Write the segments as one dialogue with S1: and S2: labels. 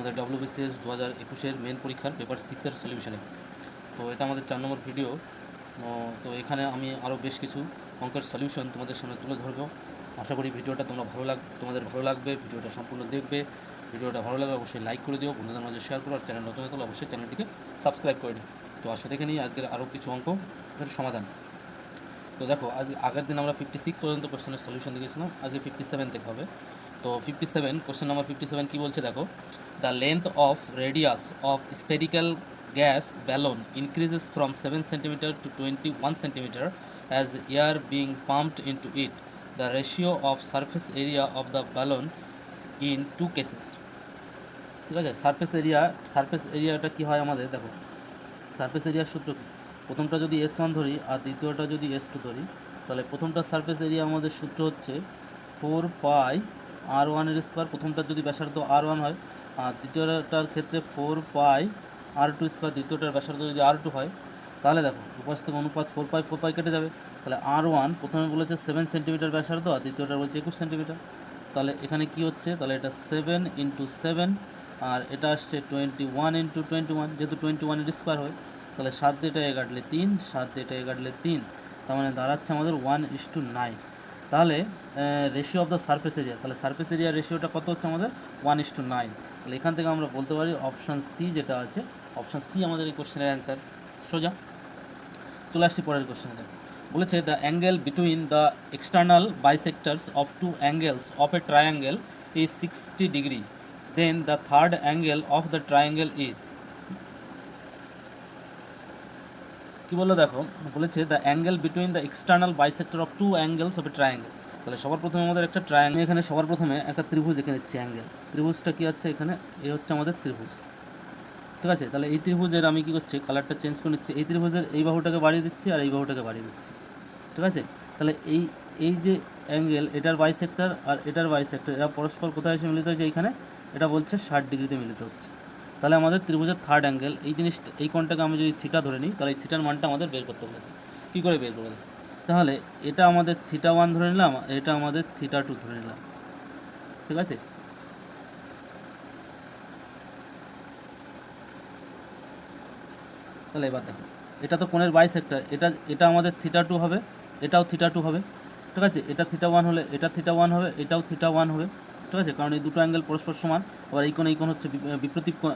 S1: আমাদের WBCS 2021-এর main পরীক্ষার paper 6-এর সলিউশনে। তো এটা আমাদের 4 নম্বর ভিডিও। তো এখানে আমি আরও বেশ কিছু অঙ্কের সলিউশন তোমাদের সামনে তুলে ধরবো। আশা করি ভিডিওটা তোমাদের ভালো লাগবে। ভিডিওটা সম্পূর্ণ দেখবে। ভিডিওটা ভালো লাগলে অবশ্যই লাইক করে দিও, বন্ধুদের মাঝে শেয়ার করো, আর চ্যানেল নতুন হলে অবশ্যই চ্যানেলটিকে সাবস্ক্রাইব করে দিও। তো আসলে দেখে নিই আজকের আরও কিছু অঙ্কের সমাধান। তো দেখো, আজ আগের দিন আমরা 56 পর্যন্ত কোশ্চেনের সলিউশন দেখেছিলাম, আজকে 57 থেকে হবে। তো 57, কোশ্চেন নাম্বার 57 কী বলছে দেখো, the length of radius of spherical gas balloon increases from 7 centimetre to 21 centimetre as air being pumped into it. The ratio of surface area of the balloon in 2 cases. ঠিক আছে, surface এরিয়াটা কী হয় আমাদের দেখো, surface এরিয়ার সূত্র কী, প্রথমটা যদি S1 ধরি আর দ্বিতীয়টা যদি S2 ধরি, তাহলে প্রথমটা সারফেস এরিয়া আমাদের সূত্র হচ্ছে 4 পাই R1 এর স্কোয়ার। প্রথমটার যদি ব্যাসার্ধ R1 হয়, আর দ্বিতীয়টার ক্ষেত্রে 4 পাই R2 স্কোয়ার, দ্বিতীয়টার ব্যাসার্ধ যদি R2 হয়, তাহলে দেখো উপাস থেকে অনুপাত 4 পাই কেটে যাবে। তাহলে R1 প্রথমে বলেছে 7 সেন্টিমিটার ব্যাসার্ধ, আর দ্বিতীয়টা বলছে 21 সেন্টিমিটার। তাহলে এখানে কি হচ্ছে, তাহলে এটা 7 ইন্টু 7, আর এটা আসছে 21 ইন্টু 21, যেহেতু 21-এর স্কোয়ার হয়, তাহলে 7 দিয়ে এটা কাটলে 3, 7 দিয়ে এটা কাটলে 3, তার মানে দাঁড়াচ্ছে আমাদের 1:9। তাহলে ratio of the surface area, তাহলে সারফেস এরিয়া রেশিওটা কত হচ্ছে আমাদের 1:9। তাহলে এখান থেকে আমরা বলতে পারি অপশান সি যেটা আছে, অপশান সি আমাদের এই কোশ্চেনের অ্যান্সার। সোজা চলে আসছি পরের কোশ্চেনে। দেখো বলেছে, the angle between the external bisectors of 2 angles of a triangle is 60 degree, then the third angle of the triangle is. কী বললো দেখো, বলেছে the angle between the external bisector of 2 angles of a triangle. তাহলে সবার প্রথমে আমাদের একটা triangle, এখানে সবার প্রথমে একটা ত্রিভুজ এখানে নিচ্ছে অ্যাঙ্গেল। ত্রিভুজটা কী আছে এখানে, এ হচ্ছে আমাদের ত্রিভুজ। ঠিক আছে, তাহলে এই ত্রিভুজের আমি কী করছি, কালারটা চেঞ্জ করে নিচ্ছি। এই ত্রিভুজের এই বাহুটাকে বাড়িয়ে দিচ্ছি আর এই বাহুটাকে বাড়িয়ে দিচ্ছি। ঠিক আছে, তাহলে এই এই যে অ্যাঙ্গেল, এটার বাইসেক্টর আর এটার বাইসেক্টর, এরা পরস্পর কোথায় এসে মিলিত হয়েছে, এইখানে এটা বলছে 60 ডিগ্রিতে মিলিত হচ্ছে। তাহলে আমাদের ত্রিভুজের থার্ড অ্যাঙ্গেল, এই জিনিসটা, এই কোণটাকে আমি যদি থিটা ধরে নিই, তাহলে এই থিটার মানটা আমাদের বের করতে বলেছে। কী করে বের করবো, তাহলে এটা আমাদের θ1 ধরে নিলাম, এটা আমাদের θ2 ধরে নিলাম। ঠিক আছে, তাহলে এবার দেখো, এটা তো কোণের বাইসেক্টর, এটা আমাদের θ2 হবে, এটাও θ2 হবে। ঠিক আছে, এটা θ1 হলে এটা θ1 হবে, এটাও θ1 হবে। ঠিক আছে, কারণ এই দুটো অ্যাঙ্গেল পরস্পর সমান। আবার এই কোণ হচ্ছে বিপরীত কোণ,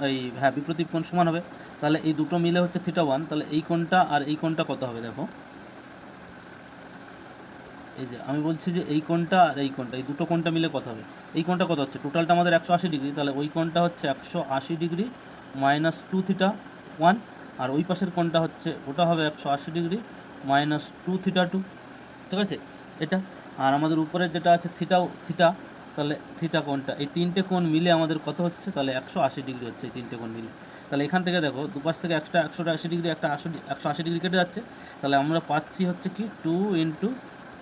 S1: বিপরীত কোণ সমান হবে। তাহলে এই দুটো মিলে হচ্ছে θ1। তাহলে এই কোণটা আর এই কোণটা কত হবে দেখো, এই যে আমি বলছি যে এই কোণটা আর এই কোণটা, এই দুটো কোণটা মিলে কত হবে, এই কোণটা কত হচ্ছে, টোটালটা আমাদের 180 ডিগ্রি। তাহলে ওই কোণটা হচ্ছে 180 ডিগ্রি মাইনাস 2θ1, আর ওই পাশের কোণটা হচ্ছে, ওটা হবে 180 ডিগ্রি মাইনাস 2θ2। ঠিক আছে, এটা, আর আমাদের উপরের যেটা আছে থিটা, তাহলে থিটা কোণটা, এই তিনটে কোণ মিলে আমাদের কত হচ্ছে, তাহলে 180 ডিগ্রি হচ্ছে এই তিনটে কোণ মিলে। তাহলে এখান থেকে দেখো দুপাশ থেকে একটা 180 ডিগ্রি, একটা 180 ডিগ্রি কেটে যাচ্ছে। তাহলে আমরা পাচ্ছি হচ্ছে কি 2 ইন্টু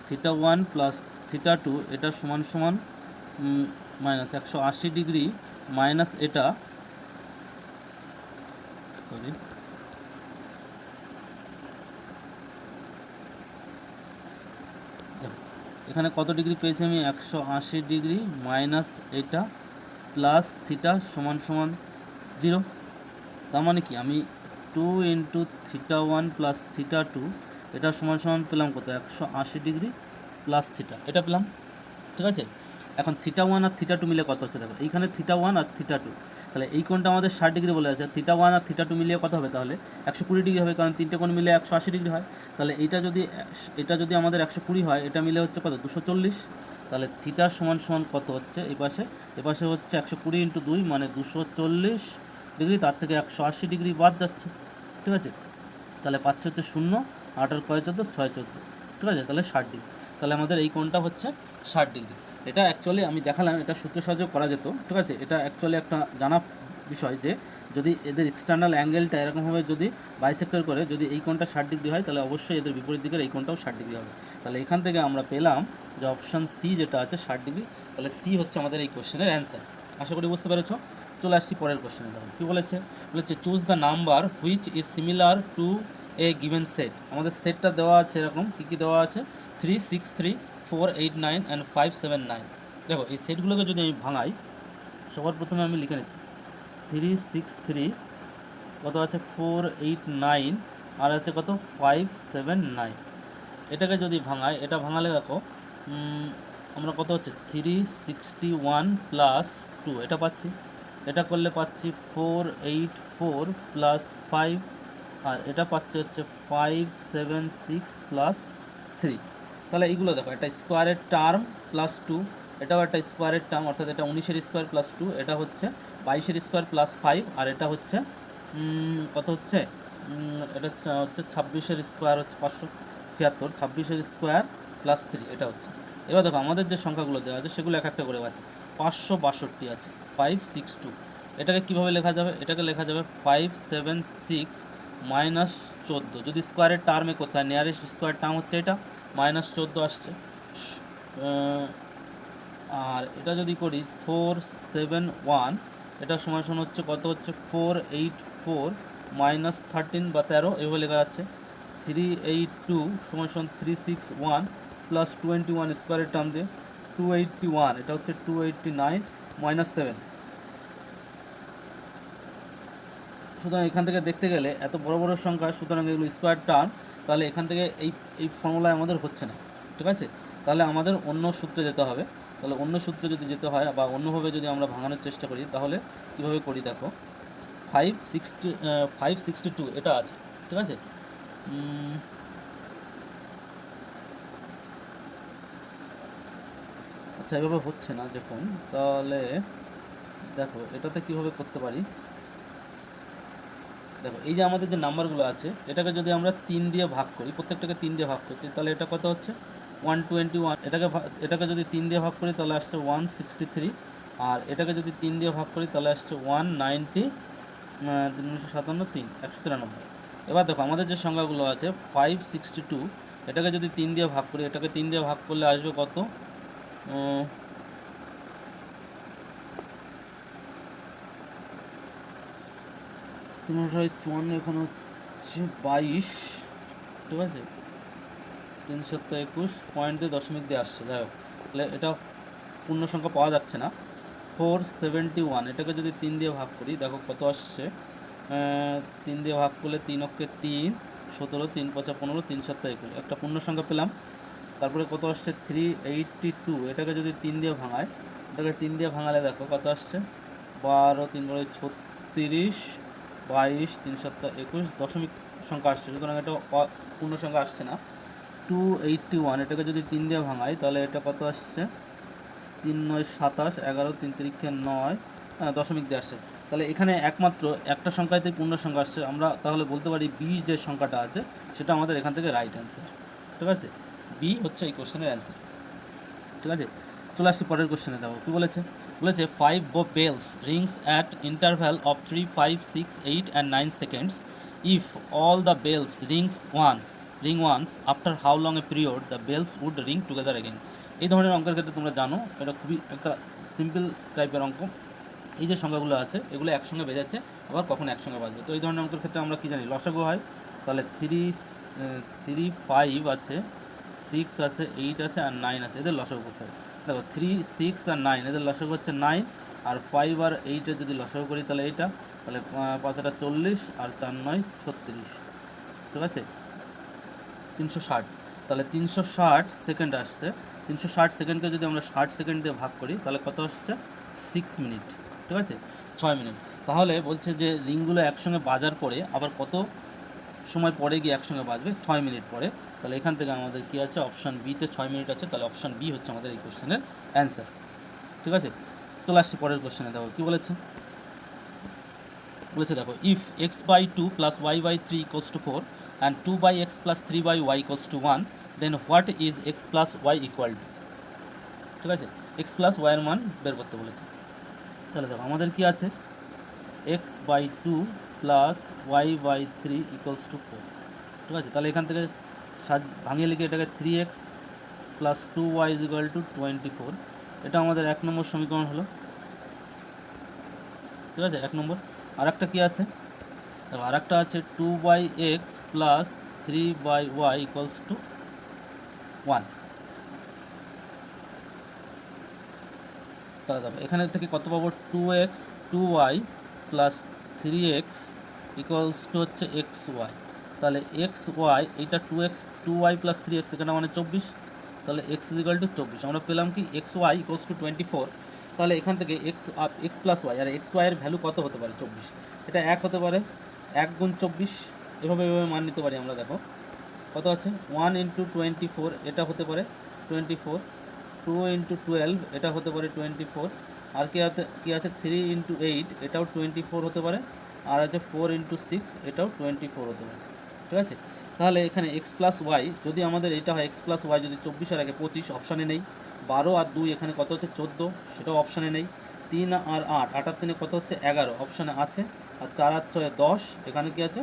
S1: θ1 প্লাস θ2, এটা সমান সমান মাইনাস 180 ডিগ্রি মাইনাস এটা, সরি, এখানে কত ডিগ্রি পেয়েছি আমি, 180 ডিগ্রি মাইনাস এটা প্লাস থিটা সমান সমান 0। তার মানে কি, আমি 2 ইন্টু θ1 প্লাস θ2, এটা সমান সমান পেলাম কত, 180 ডিগ্রি প্লাস থিটা, এটা পেলাম। ঠিক আছে, এখন θ1 আর θ2 মিলে কত হচ্ছে দেখো, এইখানে θ1 আর θ2, তাহলে এই কোণটা আমাদের 60 ডিগ্রি বলে আছে, θ1 আর θ2 মিলিয়ে কত হবে, তাহলে 120 ডিগ্রি হবে, কারণ তিনটে কোণ মিলে 180 ডিগ্রি হয়। তাহলে এটা যদি আমাদের 120 হয়, এটা মিলে হচ্ছে কত, 240। তাহলে থিটা সমান সমান কত হচ্ছে, এপাশে হচ্ছে 120 ইন্টু 2 মানে 240 ডিগ্রি, তার থেকে 180 ডিগ্রি বাদ যাচ্ছে। ঠিক আছে, তাহলে পাচ্ছে হচ্ছে 0, 8 আর 14, 6 14। ঠিক আছে, তাহলে 60 ডিগ্রি। তাহলে আমাদের এই কোণটা হচ্ছে 60 ডিগ্রি। এটা অ্যাকচুয়ালি আমি দেখালাম, এটা সূত্র সাহায্যে করা যেত। ঠিক আছে, এটা অ্যাকচুয়ালি একটা জানা বিষয় যে যদি এদের এক্সটার্নাল অ্যাঙ্গেলটা এরকমভাবে যদি বাইসেক্টর করে, যদি এই কোণটা 60 ডিগ্রি হয়, তাহলে অবশ্যই এদের বিপরীত দিকের এই কোণটাও 60 ডিগ্রি হবে। তাহলে এখান থেকে আমরা পেলাম যে অপশান সি যেটা আছে 60 ডিগ্রি। তাহলে সি হচ্ছে আমাদের এই কোশ্চেনের অ্যান্সার। আশা করি বুঝতে পেরেছো। চলে আসছি পরের কোশ্চেনে। দেখো কী বলেছে, choose the number which is similar to a given set. আমাদের সেটটা দেওয়া আছে এরকম, কী কী দেওয়া আছে, 3 6 3 4 8 9 অ্যান্ড 5 7 9। দেখো এই সেটগুলোকে যদি আমি ভাঙাই, সবার প্রথমে আমি লিখে নিচ্ছি 363 কত আছে 489 আর আছে কত 579। এটাকে যদি ভাঙায়, এটা ভাঙালে দেখো আমরা কত হচ্ছে 361 প্লাস 2 এটা পাচ্ছি। এটা করলে পাচ্ছি 484 প্লাস 5, আর এটা পাচ্ছি হচ্ছে 576 প্লাস 3। তাহলে এইগুলো দেখো, একটা স্কোয়ারের টার্ম প্লাস 2, এটাও একটা স্কোয়ারের টার্ম, অর্থাৎ এটা 19-এর স্কোয়ার প্লাস 2, এটা হচ্ছে 22-এর স্কোয়ার প্লাস 5, আর এটা হচ্ছে কত হচ্ছে এটা হচ্ছে 26-এর স্কোয়ার হচ্ছে 576, 26-এর স্কোয়ার প্লাস 3 এটা হচ্ছে। এবার দেখো আমাদের যে সংখ্যাগুলো দেওয়া আছে সেগুলো এক একটা করে আছে। 562 আছে, 562। এটাকে কীভাবে লেখা যাবে? এটাকে লেখা যাবে 576 মাইনাস 14। যদি স্কোয়ারের টার্মে কোথায় নিয়ারেস্ট স্কোয়ার টার্ম হচ্ছে এটা, -14 আসছে। আর এটা যদি করি 471, এটা সমান হচ্ছে কত হচ্ছে 484 মাইনাস 13 বা 13, এভাবে লেখা যাচ্ছে। 382 সমান 361 প্লাস 21 স্কোয়ারের টার্ম দিয়ে 281, এটা হচ্ছে 289 মাইনাস 7। সুতরাং এখান থেকে দেখতে গেলে এত বড় বড় সংখ্যা, সুতরাং এগুলো স্কোয়ার টার্ম, তাহলে এখান থেকে এই ফর্মুলায় আমাদের হচ্ছে না, ঠিক আছে? তাহলে আমাদের অন্য সূত্রে যেতে হবে। তাহলে অন্য সূত্রে যদি যেতে হয় বা অন্যভাবে যদি আমরা ভাঙানোর চেষ্টা করি, তাহলে কীভাবে করি দেখো, 562 এটা আছে, ঠিক আছে? আচ্ছা, এভাবে হচ্ছে না যখন, তাহলে দেখো এটাতে কীভাবে করতে পারি। দেখো এই যে আমাদের যে নাম্বারগুলো আছে, এটাকে যদি আমরা 3 দিয়ে ভাগ করি, প্রত্যেকটাকে 3 দিয়ে ভাগ করছি, তাহলে এটা কত হচ্ছে 121। এটাকে যদি 3 দিয়ে ভাগ করি তাহলে আসছে 163, আর এটাকে যদি 3 দিয়ে ভাগ করি তাহলে আসছে 190, 357, 193। এবার দেখো আমাদের যে সংখ্যাগুলো আছে 562, এটাকে যদি 3 দিয়ে ভাগ করি, এটাকে 3 দিয়ে ভাগ করলে আসবে কত 354, এখানে হচ্ছে 22, ঠিক আছে? 321 পয়েন্ট দিয়ে দশমিক দিয়ে আসছে, যাই হোক। তাহলে এটা পূর্ণ সংখ্যা পাওয়া যাচ্ছে না। 471, এটাকে যদি 3 দিয়ে ভাগ করি, দেখো কত আসছে। 3 দিয়ে ভাগ করলে 3 অক্ষে 3, 17, 3 5 15, 3 7 21, একটা পূর্ণ সংখ্যা পেলাম। তারপরে কত আসছে 382, এটাকে যদি 3 দিয়ে ভাঙায়, এটাকে 3 দিয়ে ভাঙালে দেখো কত আসছে 12, 3 বলে 36, 22, 3 7 21, দশমিক সংখ্যা আসছে, সুতরাং এটা পূর্ণ সংখ্যা আসছে না। 281, এটাকে যদি 3 দিয়ে ভাঙাই তাহলে এটা কত আসছে 3 9 27, 11, 3 3 9, দশমিক দিয়ে আসছে। তাহলে এখানে একমাত্র একটা সংখ্যাতেই পূর্ণ সংখ্যা আসছে। আমরা তাহলে বলতে পারি বি যে সংখ্যাটা আছে সেটা আমাদের এখান থেকে রাইট অ্যান্সার, ঠিক আছে? বি হচ্ছে এই কোশ্চেনের অ্যান্সার, ঠিক আছে? চলে আসছি পরের কোশ্চেনে। দেখো কী বলেছে। 5 bells rings at interval of 3, 5, 6, 8 and 9 seconds. If all the bells ring once, after how long a period the bells would ring together again? এই ধরনের অঙ্কের ক্ষেত্রে তোমরা জানো এটা খুবই একটা সিম্পল টাইপের অঙ্ক। এই যে সংখ্যাগুলো আছে এগুলো একসঙ্গে বেজাচ্ছে, আবার কখন একসঙ্গে বাজবে। তো এই ধরনের অঙ্কের ক্ষেত্রে আমরা কী জানি, লসাগু হয়। তাহলে 3, 5 আছে, 6 আছে, 8 আছে আর 9 আছে, এদের লসাগু করতে হবে। দেখো 3, 6 আর 9 এদের লসাগু হচ্ছে 9, আর 5 আর 8-এর যদি লসাগু করি তাহলে এইটা, তাহলে 5 এটা 40 আর 4 9 36, ঠিক আছে? 360, তাহলে 360 সেকেন্ড আসছে। 360 সেকেন্ডকে যদি আমরা 60 সেকেন্ড দিয়ে ভাগ করি তাহলে কত আসছে 6 মিনিট, ঠিক আছে? 6 মিনিট। তাহলে বলছে যে রিংগুলো একসঙ্গে বাজার পরে আবার কত সময় পরে গিয়ে একসঙ্গে বাজবে, 6 মিনিট পরে। তাহলে এখান থেকে আমাদের কী আছে, অপশান বিতে 6 মিনিট আছে, তাহলে অপশান বি হচ্ছে আমাদের এই কোশ্চেনের অ্যান্সার, ঠিক আছে? চলে আসছি পরের কোশ্চেনে। দেখো কী বলেছে। দেখো if x/2 + y/3 = 4 and 2/x + 3/y = 1, then what is x + y equal to? ঠিক আছে, x + y এর মান বের করতে বলেছে। তাহলে দেখো আমাদের কি আছে, x/2 + y/3 = 4, ঠিক আছে? তাহলে এখান থেকে ভাঙিয়ে লিখে এটাকে 3x + 2y = 24, এটা আমাদের 1 নম্বর সমীকরণ হলো, ঠিক আছে? 1 নম্বর। আর একটা কী আছে, দেখো আর একটা আছে 2/x + 3/y = 1। তাহলে দেখো এখানে থেকে কত পাবো, 2x 2y plus 3x equals to হচ্ছে এক্স ওয়াই। তাহলে এক্স ওয়াই এইটা 2y প্লাস 3x এখানে মানে 24, তাহলে এক্স ইকুয়াল টু 24। আমরা পেলাম কি এক্স ওয়াই ইকুয়ালস টু 24। তাহলে এখান থেকে এক্স প্লাস ওয়াই, আর এক্স ওয়াইয়ের ভ্যালু কত হতে পারে? 24। এটা 1 হতে পারে, 1 গুণ 24, এভাবে মান নিতে পারি আমরা। দেখো কত আছে, 1 ইন্টু 24 এটা হতে পারে 24, 2 ইন্টু 12 এটা হতে পারে 24, আর কি আছে 3 ইন্টু 8 এটাও 24 হতে পারে, আর আছে 4 ইন্টু 6 এটাও 24 হতে পারে। ঠিক আছে, তাহলে এখানে এক্স প্লাস ওয়াই যদি আমাদের এটা হয়, এক্স প্লাস ওয়াই যদি 24 আর আগে 25 অপশানে নেই, 12 আর 2 এখানে কত হচ্ছে 14 সেটাও অপশানে নেই, 3 আর 8 8 আর 3 কত হচ্ছে 11 অপশানে আছে, আর 4 আর 6 10 এখানে কি আছে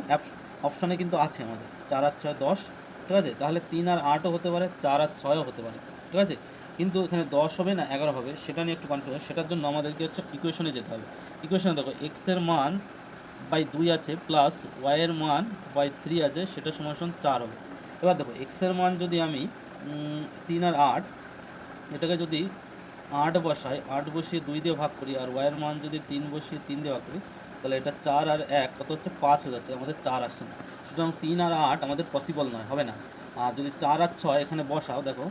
S1: অপশানে কিন্তু আছে আমাদের 4 আর 6 10। ঠিক আছে, তাহলে 3 আর 8ও হতে পারে, 4 আর 6ও হতে পারে। ঠিক আছে, কিন্তু এখানে 10 হবে না 11 হবে সেটা নিয়ে একটু কনফিউশন। সেটার জন্য আমাদেরকে হচ্ছে ইকুয়েশনে যেতে হবে। ইকুয়েশনে দেখো এক্সের মান বাই 2 আছে প্লাস ওয়াইয়ের মান বাই 3 আছে, সেটা সমান 4 হবে। এবার দেখো এক্সের মান যদি আমি 3 আর 8 এটাকে যদি 8 বসাই, 8 বসিয়ে 2 দিয়ে ভাগ করি, আর ওয়াইয়ের মান যদি 3 বসিয়ে 3 দিয়ে ভাগ করি, তাহলে এটা 4 আর 1 কত হচ্ছে 5 হয়ে যাচ্ছে, আমাদের 4 আসছে না। সুতরাং 3 আর 8 আমাদের পসিবল নয়, হবে না। আর যদি 4 আর 6 এখানে বসাও, দেখো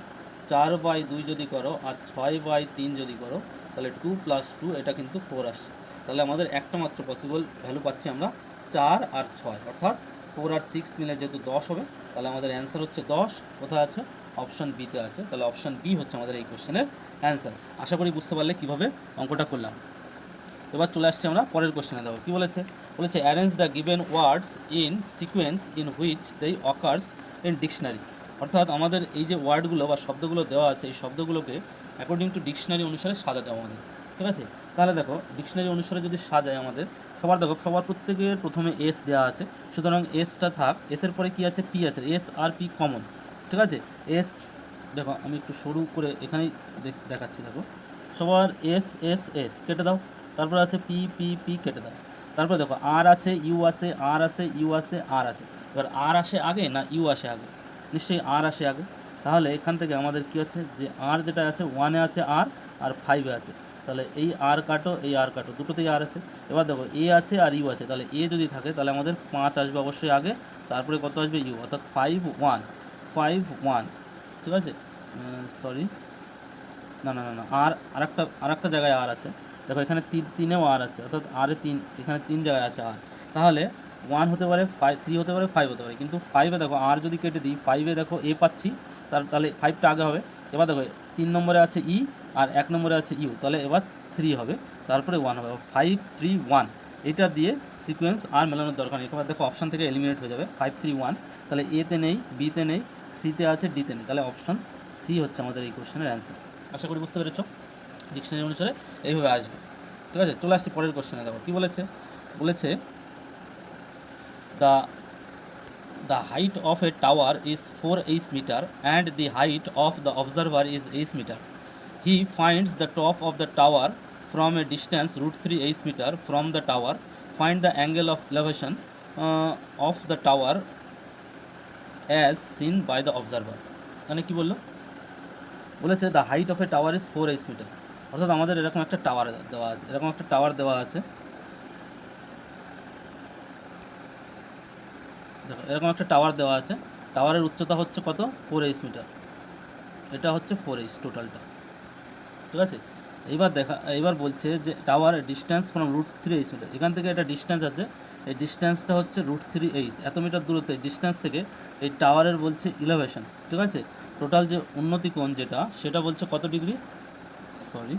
S1: 4 বাই 2 যদি করো আর 6 বাই 3 যদি করো, তাহলে 2 প্লাস 2 এটা কিন্তু 4 আসছে। তাহলে আমাদের একটা মাত্র পসিবল ভ্যালু পাচ্ছি আমরা 4 আর 6, অর্থাৎ 4 আর 6 মিলে যেহেতু 10 হবে, তাহলে আমাদের অ্যান্সার হচ্ছে 10। কোথায় আছে? অপশান বিতে আছে। তাহলে অপশান বি হচ্ছে আমাদের এই কোশ্চেনের অ্যান্সার। আশা করি বুঝতে পারলে কীভাবে অঙ্কটা করলাম। এবার চলে আসছে আমরা পরের কোশ্চেনে। দেবো কী বলেছে, arrange the given words in sequence in which দেই অকার্স ইন ডিকশনারি। অর্থাৎ আমাদের এই যে ওয়ার্ডগুলো বা শব্দগুলো দেওয়া আছে, এই শব্দগুলোকে অ্যাকর্ডিং টু ডিকশনারি অনুসারে সাজাতে আমাদের। ঠিক আছে, তাহলে দেখো ডিকশনারি অনুসারে যদি সাজায় আমাদের সবার প্রত্যেকের প্রথমে এস দেওয়া আছে, সুতরাং এসটা থাক, এসের পরে কি আছে? পি আছে, এস আর পি কমন। ঠিক আছে, এস দেখো আমি একটু সরু করে এখানেই দেখাচ্ছি। দেখো সবার এস এস এস কেটে দাও, তারপর আছে পি পি পি কেটে দাও, তারপর দেখো আর আছে, ইউ আছে, আর আছে, ইউ আছে, আর আছে। এবার আর আসে আগে না ইউ আসে আগে? নিশ্চয়ই আর আসে আগে। তাহলে এখান থেকে আমাদের কি হচ্ছে যে আর যেটা আছে 1-এ আছে আর 5-এ আছে, তাহলে এই আর কাটো, এই আর কাটো, দুটোতেই আর আছে। এবার দেখো এ আছে আর ইউ আছে, তাহলে এ যদি থাকে তাহলে আমাদের 5 আসবে অবশ্যই আগে, তারপরে কত আসবে? ইউ, অর্থাৎ 5 1 5 1। ঠিক আছে, সরি না না না না, আরেকটা জায়গায় আর আছে। দেখো এখানে 3-এও আর আছে, অর্থাৎ আরে 3, এখানে 3 জায়গায় আছে আর। তাহলে 1 হতে পারে, 3 হতে পারে, 5 হতে পারে, কিন্তু 5-এ দেখো আর যদি কেটে দিই, 5-এ দেখো এ পাচ্ছি, তাহলে 5টা আগে হবে। এবার দেখো 3 নম্বরে আছে ই আর 1 নম্বরে আছে ইউ, তাহলে এবার 3 হবে, তারপরে 1 হবে, 5 3 1। এটা দিয়ে সিকোয়েন্স আর মেলানোর দরকার নেই। এবার দেখো অপশান থেকে এলিমিনেট হয়ে যাবে, 5 3 1, তাহলে এতে নেই, বিতে নেই, সিতে আছে, ডিতে নেই, তাহলে অপশান সি হচ্ছে আমাদের এই কোশ্চেনের অ্যান্সার। আশা করি বুঝতে পেরেছ, ডিকশনারি অনুসারে এইভাবে আসবে। ঠিক আছে, চলে আসছি পরের কোশ্চেনে। দেখো কী বলেছে, the height of a tower is 4 metre and the height of the observer is 8 metre. He finds the top of the tower from a distance √3 meter from the tower. Find the angle of elevation of the tower as seen by the observer. মানে কি বলেছে the height of a tower is 4 metre. অর্থাৎ আমাদের এরকম একটা tower দেওয়া আছে, দেখো এরকম একটা টাওয়ার দেওয়া আছে, টাওয়ারের উচ্চতা হচ্ছে কত? 4 মিটার, এটা হচ্ছে 4 টোটালটা। ঠিক আছে, এইবার বলছে যে টাওয়ার ডিস্ট্যান্স ফ্রম √3 মিটার, এখান থেকে একটা ডিস্ট্যান্স আছে, এই ডিস্ট্যান্সটা হচ্ছে √3 এত মিটার দূরত্বে ডিস্ট্যান্স থেকে এই টাওয়ারের বলছে ইলেভেশন। ঠিক আছে, টোটাল যে উন্নতি কোণ যেটা সেটা বলছে কত degree, sorry,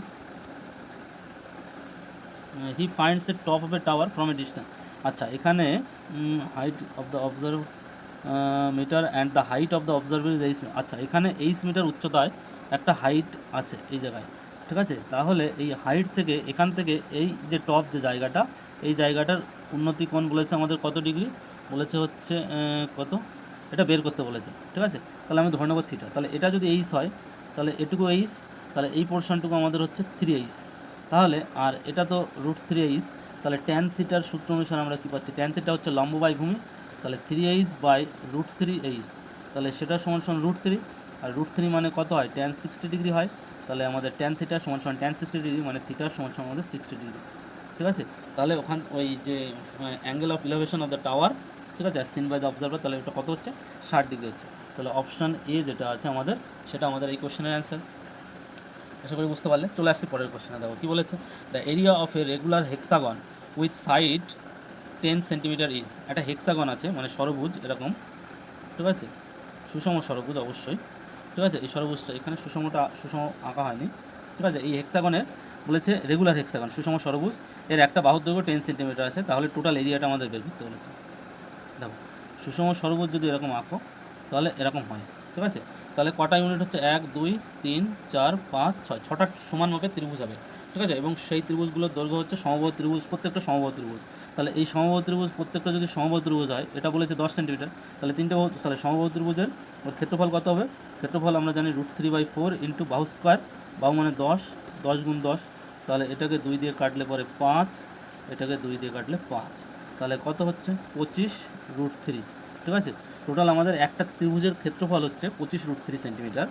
S1: he finds the top of a tower from a distance. আচ্ছা, এখানে height of the observe metre and the height of the observer is 8 metre. আচ্ছা, এখানে 8 মিটার উচ্চতায় একটা হাইট আছে এই জায়গায়। ঠিক আছে, তাহলে এই হাইট থেকে এখান থেকে এই যে টপ যে জায়গাটা, এই জায়গাটার উন্নতি কোণ বলেছে আমাদের কত ডিগ্রি, বলেছে হচ্ছে কত, এটা বের করতে বলেছে। ঠিক আছে, তাহলে আমি ধরে নেব থিটা। তাহলে এটা যদি 8 হয় তাহলে এটুকু 8, তাহলে এই পোর্শনটুকু আমাদের হচ্ছে 3 তাহলে আর এটা তো √3, তাহলে ট্যান থিটার সূত্র অনুসারে আমরা কী পাচ্ছি, ট্যান থিটা হচ্ছে লম্ব বাই ভূমি, তাহলে 3 বাই √3, তাহলে সেটা সমান √3, আর √3 মানে কত হয়? ট্যান 60 ডিগ্রি হয়, তাহলে আমাদের ট্যান থিটা সমান ট্যান 60 ডিগ্রি, মানে থিটার সমান আমাদের 60 ডিগ্রি। ঠিক আছে, তাহলে ওখান ওই যে angle of ইলেভেশন of the tower, ঠিক আছে, সিন বাই দ্য অবজারভার, তাহলে ওটা কত হচ্ছে 60 ডিগ্রি হচ্ছে। তাহলে অপশান এ যেটা আছে আমাদের, সেটা আমাদের এই কোশ্চেনের অ্যান্সার। আশা করি বুঝতে পারলে। চলে আসছি পরের কোশ্চেনে। দেখো কী বলেছে, the area of a regular hexagon with side 10 centimetre is. একটা হেক্সাগন আছে মানে সরবুজ এরকম, ঠিক আছে, সুষম সরবুজ অবশ্যই, ঠিক আছে, এই সরবুজটা এখানে সুষম আঁকা হয়নি, ঠিক আছে। এই হেক্সাগনের বলেছে রেগুলার হেক্সাগন সুষম সরবুজ, এর একটা বাহুর দৈর্ঘ্য 10 সেন্টিমিটার আছে, তাহলে টোটাল এরিয়াটা আমাদের বের করতে বলেছে। দেখো সুষম সরবুজ যদি এরকম আঁকো তাহলে এরকম হয়, ঠিক আছে। তাহলে কটা ইউনিট হচ্ছে 1 2 3 4 5 6, ছটা সমান মাপের ত্রিভুজ হবে, ঠিক আছে। এবং সেই ত্রিভুজগুলোর দৈর্ঘ্য হচ্ছে সমবাহু ত্রিভুজ, প্রত্যেকটা সমবাহু ত্রিভুজ। তাহলে এই সমবাহু ত্রিভুজ প্রত্যেকটা যদি সমবাহু ত্রিভুজ হয়, এটা বলেছে 10 সেন্টিমিটার, তাহলে তিনটে তাহলে সমবাহু ত্রিভুজের ওর ক্ষেত্রফল কত হবে? ক্ষেত্রফল আমরা জানি √3/4 ইন্টু বাহু স্কোয়ার, বাহু মানে 10, 10 গুণ 10, তাহলে এটাকে 2 দিয়ে কাটলে পরে 5, এটাকে 2 দিয়ে কাটলে 5, তাহলে কত হচ্ছে 25√3, ঠিক আছে। টোটাল আমাদের একটা ত্রিভুজের ক্ষেত্রফল হচ্ছে 25√3 সেন্টিমিটার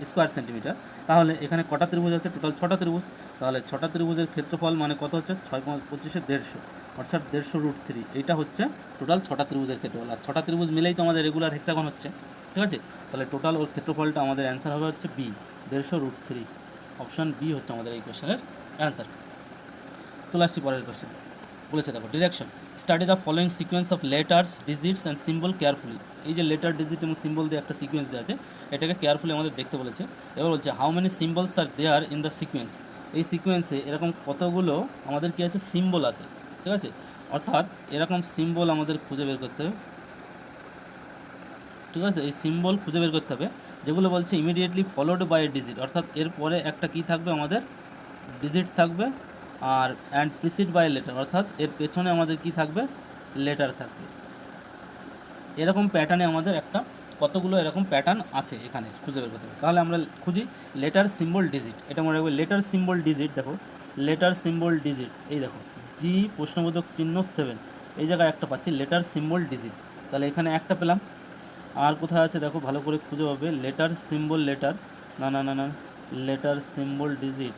S1: স্কোয়ার সেন্টিমিটার। তাহলে এখানে কটা ত্রিভুজ আছে? টোটাল 6টা ত্রিভুজ। তাহলে 6টা ত্রিভুজের ক্ষেত্রফল মানে কত হচ্ছে 6 × 25 = 150, অর্থাৎ 150√3, এইটা হচ্ছে টোটাল 6টা ত্রিভুজের ক্ষেত্রফল। আর 6টা ত্রিভুজ মিলেই তো আমাদের রেগুলার হেক্সাগন হচ্ছে, ঠিক আছে। তাহলে টোটাল ওর ক্ষেত্রফলটা আমাদের অ্যান্সার হবে হচ্ছে বি, 150√3। অপশান বি হচ্ছে আমাদের এই কোশ্চেনের অ্যান্সার। চলে আসছি পরের কোশ্চেন। বলেছে দেখো direction, study the following sequence of letters digits and symbol carefully. এই যে লেটার ডিজিট এবং সিম্বল দিয়ে একটা সিকোয়েন্স দেওয়া আছে, এটাকে কেয়ারফুলি আমাদের দেখতে বলেছে। এবার বলছে how many symbols are there in the sequence. এই সিকোয়েন্সে এরকম কতগুলো আমাদের কী আছে? সিম্বল আছে, ঠিক আছে। অর্থাৎ এরকম সিম্বল আমাদের খুঁজে বের করতে হবে, ঠিক আছে। এই সিম্বল খুঁজে বের করতে হবে যেগুলো বলছে immediately followed by a digit, অর্থাৎ এরপরে একটা কী থাকবে আমাদের? ডিজিট থাকবে। আর অ্যান্ড প্রিসিড বাই লেটার, অর্থাৎ এর পেছনে আমাদের কি থাকবে? লেটার থাকবে। এরকম প্যাটার্নে আমাদের একটা কতগুলো এরকম প্যাটার্ন আছে এখানে খুঁজে বের করতে হবে। তাহলে আমরা খুঁজি লেটার সিম্বল ডিজিট, এটা মনে রাখবে লেটার সিম্বল ডিজিট। দেখো লেটার সিম্বল ডিজিট, এই দেখো জি প্রশ্নবোধক চিহ্ন 7, এই জায়গায় একটা পাচ্ছি লেটার সিম্বল ডিজিট, তাহলে এখানে একটা পেলাম। আর কোথায় আছে দেখো ভালো করে খুঁজে পাবে, লেটার সিম্বল লেটার, না না না না, letter symbol digit,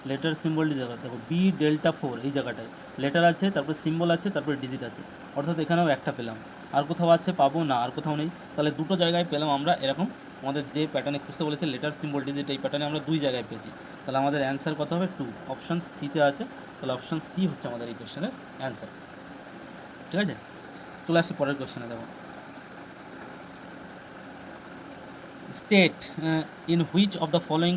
S1: letter symbol digit দেখো B∆4, এই জায়গাটায় লেটার আছে, তারপর সিম্বল আছে, তারপর ডিজিট আছে, অর্থাৎ এখানেও একটা পেলাম। আর কোথাও আছে? পাবো না, আর কোথাও নেই। তাহলে দুটো জায়গায় পেলাম আমরা এরকম, আমাদের যে প্যাটার্নে খুঁজতে বলেছে লেটার সিম্বল ডিজিট, এই প্যাটার্নে আমরা 2 জায়গায় পেয়েছি। তাহলে আমাদের অ্যান্সার কত হবে? 2, অপশান সিতে আছে। তাহলে অপশান সি হচ্ছে আমাদের এই কোশ্চেনের অ্যান্সার, ঠিক আছে। চলে আসছি পরের কোশ্চেনে। দেখো state in which of the following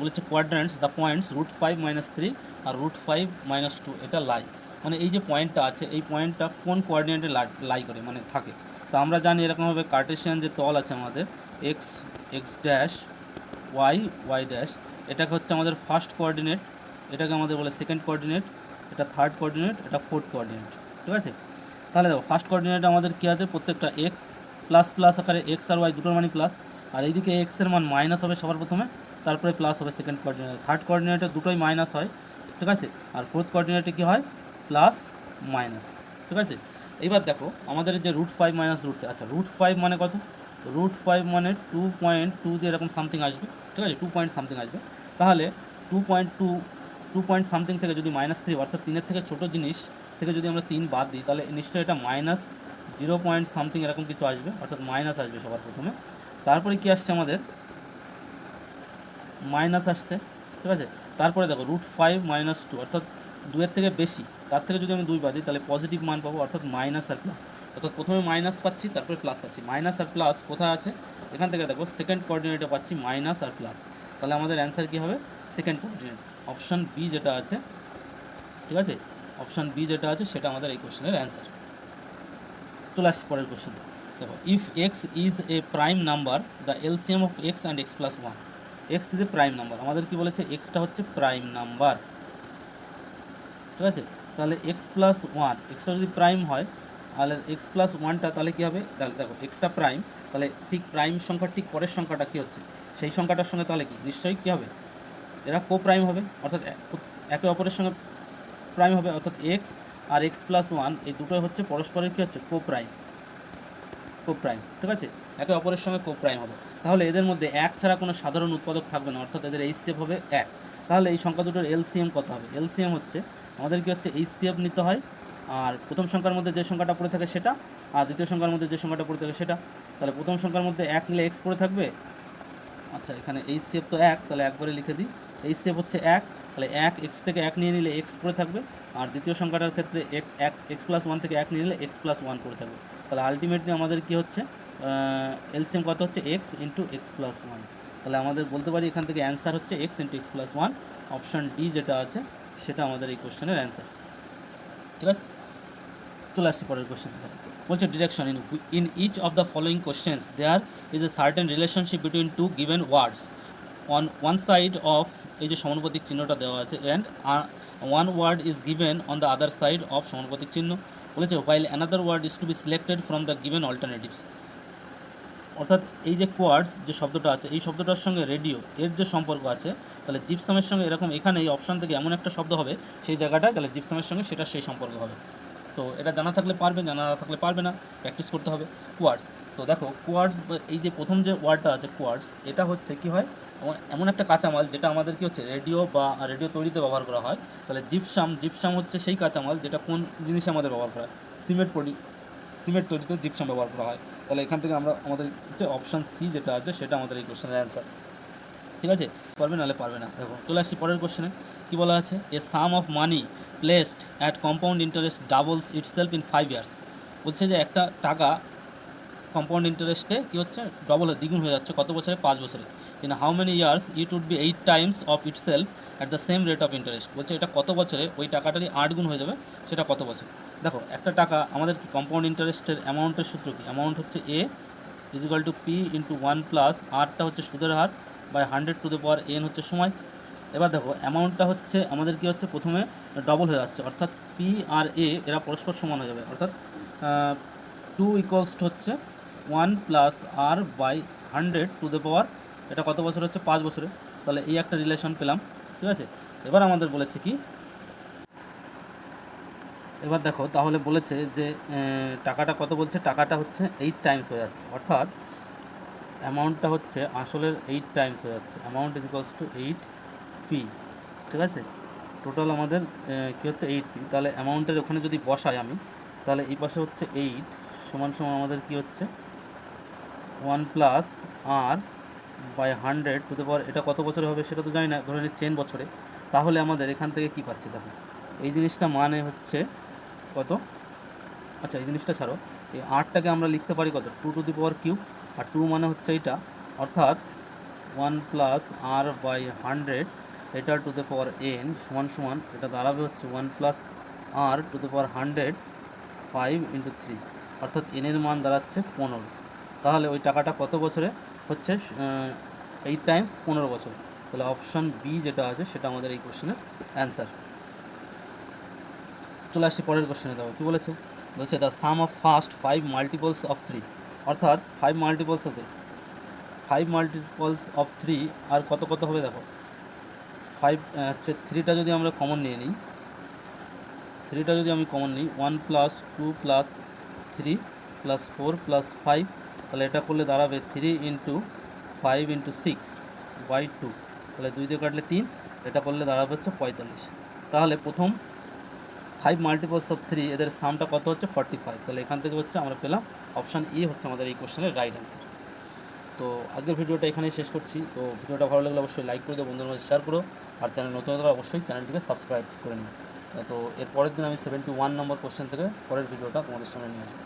S1: বলেছে কোয়াড্রেন্টস দ্য পয়েন্টস √5 - 3 আর √5 - 2 এটা লাই, মানে এই যে পয়েন্টটা আছে এই পয়েন্টটা কোন কোঅর্ডিনেটে লাই করে মানে থাকে। তো আমরা জানি এরকমভাবে কার্টেশিয়ান যে তল আছে আমাদের x x dash y y dash, এটাকে হচ্ছে আমাদের ফার্স্ট কোঅর্ডিনেট, এটাকে আমাদের বলে সেকেন্ড কোঅর্ডিনেট, এটা থার্ড কোঅর্ডিনেট, এটা ফোর্থ কোঅর্ডিনেট, ঠিক আছে। তাহলে দেখো ফার্স্ট কোঅর্ডিনেটে আমাদের কী আছে? প্রত্যেকটা এক্স প্লাস প্লাস আকারে, এক্স আর ওয়াই দুটোর মানই প্লাস, আর এইদিকে এক্সের মান মাইনাস হবে সবার প্রথমে, তারপরে প্লাস হবে সেকেন্ড কোঅর্ডিনেটে। থার্ড কোঅর্ডিনেটে দুটোই মাইনাস হয়, ঠিক আছে। আর ফোর্থ কোঅর্ডিনেটে কী হয়? প্লাস মাইনাস, ঠিক আছে। এইবার দেখো আমাদের যে √5 - √3, আচ্ছা √5 মানে কত? √5 মানে 2.2 দিয়ে এরকম সামথিং আসবে, ঠিক আছে, 2 পয়েন্ট সামথিং আসবে। তাহলে 2 পয়েন্ট সামথিং থেকে যদি -3, অর্থাৎ 3-এর থেকে ছোটো জিনিস থেকে যদি আমরা 3 বাদ দিই, তাহলে নিশ্চয়ই এটা -0 পয়েন্ট সামথিং এরকম কিছু আসবে, অর্থাৎ মাইনাস আসবে সবার প্রথমে। তারপরে কি আসছে আমাদের? মাইনাস আসছে, ঠিক আছে। তারপরে দেখো √5 - 2, অর্থাৎ 2-এর থেকে বেশি, তার থেকে যদি আমি 2 বাদ দিই তাহলে পজিটিভ মান পাবো, অর্থাৎ মাইনাস আর প্লাস। অর্থাৎ প্রথমে মাইনাস পাচ্ছি, তারপরে প্লাস পাচ্ছি। মাইনাস আর প্লাস কোথায় আছে? এখান থেকে দেখো সেকেন্ড কোঅর্ডিনেটে পাচ্ছি মাইনাস আর প্লাস, তাহলে আমাদের অ্যান্সার কী হবে? সেকেন্ড কোঅর্ডিনেট, অপশান বি যেটা আছে, ঠিক আছে। অপশান বি যেটা আছে সেটা আমাদের এই কোশ্চেনের অ্যান্সার। চলে আসছি পরের কোশ্চেন। দেখো if x is a prime number the LCM of x and x plus 1, x is a prime number, আমাদের কি বলেছে? এক্সটা হচ্ছে প্রাইম নাম্বার, ঠিক আছে। তাহলে এক্স প্লাস 1, এক্সটা যদি প্রাইম হয় তাহলে এক্স প্লাস 1টা তাহলে কী হবে? তাহলে দেখো এক্সটা প্রাইম, তাহলে ঠিক প্রাইম সংখ্যার ঠিক পরের সংখ্যাটা কী হচ্ছে? সেই সংখ্যাটার সঙ্গে তাহলে কি নিশ্চয়ই কী হবে? এরা কো প্রাইম হবে, অর্থাৎ একে অপরের সঙ্গে প্রাইম হবে, অর্থাৎ এক্স আর এক্স প্লাস 1 এই দুটোই হচ্ছে পরস্পরের কী হচ্ছে? কো প্রাইম, ঠিক আছে, একে অপরের সঙ্গে কো প্রাইম হবে। তাহলে এদের মধ্যে এক ছাড়া কোনো সাধারণ উৎপাদক থাকবে না, অর্থাৎ এদের এইচসিএফ হবে 1। তাহলে এই সংখ্যা দুটোর এলসিএম কত হবে? এলসিএম হচ্ছে আমাদের কি হচ্ছে HCF নিতে হয়, আর প্রথম সংখ্যার মধ্যে যে সংখ্যাটা পড়ে থাকে সেটা, আর দ্বিতীয় সংখ্যার মধ্যে যে সংখ্যাটা পড়ে থাকে সেটা। তাহলে প্রথম সংখ্যার মধ্যে 1 নিলে x পড়ে থাকবে। আচ্ছা, এখানে HCF তো 1, তাহলে একবারে লিখে দিই। HCF হচ্ছে 1, তাহলে 1 x থেকে 1 নিয়ে নিলে x পড়ে থাকবে, আর দ্বিতীয় সংখ্যাটার ক্ষেত্রে x প্লাস 1 থেকে 1 নিয়ে নিলে x প্লাস 1 পড়ে থাকবে। তাহলে আলটিমেটলি আমাদের কি হচ্ছে, এলসিএম কত হচ্ছে x ইন্টু এক্স প্লাস 1। তাহলে আমাদের বলতে পারি এখান থেকে অ্যান্সার হচ্ছে x into x plus 1, option D যেটা আছে সেটা আমাদের এই কোশ্চেনের অ্যান্সার। ঠিক আছে, চলে আসছি পরের কোশ্চেন। বলছে direction in each of the following questions there is a certain relationship between two given words on one side of, এই যে সমানুপাতিক চিহ্নটা দেওয়া আছে, and one word is given on the other side of সমানুপাতিক চিহ্ন। বলেছে while another word is to be selected from the given alternatives. অর্থাৎ এই যে কোয়ার্ডস যে শব্দটা আছে, এই শব্দটার সঙ্গে রেডিও এর যে সম্পর্ক আছে, তাহলে জিপসামের সঙ্গে এরকম এখানে এই অপশান থেকে এমন একটা শব্দ হবে সেই জায়গাটায়, তাহলে জিপসামের সঙ্গে সেটা সেই সম্পর্ক হবে। তো এটা জানা থাকলে পারবে, জানা না থাকলে পারবে না, প্র্যাকটিস করতে হবে। কোয়ার্ডস, তো দেখো কোয়ার্ডস, এই যে প্রথম যে ওয়ার্ডটা আছে কোয়ার্ডস, এটা হচ্ছে কি হয়, এমন একটা কাঁচামাল যেটা আমাদের কি হচ্ছে রেডিও বা রেডিও তৈরিতে ব্যবহার করা হয়। তাহলে জিপসাম হচ্ছে সেই কাঁচামাল যেটা কোন জিনিসে আমাদের ব্যবহার করা হয়, সিমেন্ট তৈরিতে জিপসাম ব্যবহার করা হয়। তাহলে এখান থেকে আমরা আমাদের যে অপশান সি যেটা আছে সেটা আমাদের এই কোশ্চেনের অ্যান্সার। ঠিক আছে, পারবে নাহলে পারবে না। দেখো চলে আসছি পরের কোশ্চেনে, কী বলা আছে, a sum of money placed at compound interest doubles itself in 5 years। বলছে যে একটা টাকা কম্পাউন্ড ইন্টারেস্টে কী হচ্ছে, দ্বিগুণ হয়ে যাচ্ছে কত বছরে, 5 বছরে। In how many years it would be 8 times of itself at the same rate of interest. বলছে এটা কত বছরে ওই টাকাটারই 8 গুণ হয়ে যাবে, সেটা কত বছর। দেখো একটা টাকা আমাদের কম্পাউন্ড ইন্টারেস্টের অ্যামাউন্টের সূত্র কি, অ্যামাউন্ট হচ্ছে A equal to P into 1 plus আরটা হচ্ছে সুদের হার by 100 to the power n হচ্ছে সময়। এবার দেখো অ্যামাউন্টটা হচ্ছে আমাদের কি হচ্ছে প্রথমে ডবল হয়ে যাচ্ছে, অর্থাৎ পি আর এ এরা পরস্পর সমান হয়ে যাবে, অর্থাৎ 2 ইকুয়ালস হচ্ছে 1 plus r by 100 to the power, এটা কত বছর হচ্ছে, 5 বছরে। তাহলে এই একটা রিলেশন পেলাম। ঠিক আছে, এবার আমাদের বলেছে কি, এবার দেখো তাহলে বলেছে যে টাকাটা কত, বলছে টাকাটা হচ্ছে 8 টাইমস হয়ে যাচ্ছে, অর্থাৎ অ্যামাউন্টটা হচ্ছে আসলের 8 টাইমস হয়ে যাচ্ছে। Amount is equals to 8 P. ঠিক আছে, টোটাল আমাদের কী হচ্ছে 8 পি। তাহলে অ্যামাউন্টের ওখানে যদি বসাই আমি, তাহলে এই পাশে হচ্ছে 8 সমান সমান আমাদের কী হচ্ছে 1 plus r by 100 to the power, এটা কত বছরে হবে সেটা তো জানি না, ধরে নিচ্ছি 10 বছরে। তাহলে আমাদের এখান থেকে কী পাচ্ছি দেখো, এই জিনিসটা মানে হচ্ছে কত, আচ্ছা এই জিনিসটা ছাড়ো, এই 8টাকে আমরা লিখতে পারি কত, 2 টু দি পাওয়ার কিউব, আর 2 মানে হচ্ছে এইটা, অর্থাৎ 1 প্লাস আর বাই 100 এটা টু দ্য পাওয়ার এন সমান সমান, এটা দাঁড়াবে হচ্ছে 1 plus r to the power 100 5 into 3, অর্থাৎ এনের মান দাঁড়াচ্ছে 15। তাহলে ওই টাকাটা কত বছরে হচ্ছে, 8 টাইমস 15 বছর। তাহলে অপশান বি যেটা আছে সেটা আমাদের এই কোশ্চেনের অ্যান্সার। চলে আসছি পরের কোশ্চেনে। দেখো কী বলেছে, বলছে the some of first 5 multiples of 3, অর্থাৎ 5 মাল্টিপলস অফ 3 আর কত কত হবে দেখো, 5 হচ্ছে 3টা যদি আমরা কমন নিয়ে নিই, 3টা যদি আমি কমন নিই 1 প্লাস 2 প্লাস 3 প্লাস 4 প্লাস 5, তাহলে এটা করলে দাঁড়াবে 3 ইন্টু 5 ইন্টু 6 বাই 2, তাহলে 2 দিয়ে কাটলে 3, এটা করলে দাঁড়াবে হচ্ছে 45। তাহলে প্রথম 5 মাল্টিপলস অফ 3 এদের সামটা কত হচ্ছে 45। তাহলে এখান থেকে হচ্ছে আমরা পেলাম অপশান ই হচ্ছে আমাদের এই কোশ্চেনের রাইট অ্যান্সার। তো আজকের ভিডিওটা এখানেই শেষ করছি। তো ভিডিওটা ভালো লাগলে অবশ্যই লাইক করে দেবো, বন্ধুদের মধ্যে শেয়ার করো, আর চ্যানেল নতুন হলে অবশ্যই চ্যানেলটিকে সাবস্ক্রাইব করে নিন। তো এর পরের দিন আমি 71 নম্বর কোশ্চেন থেকে পরের ভিডিওটা তোমাদের সামনে নিয়ে আসবো।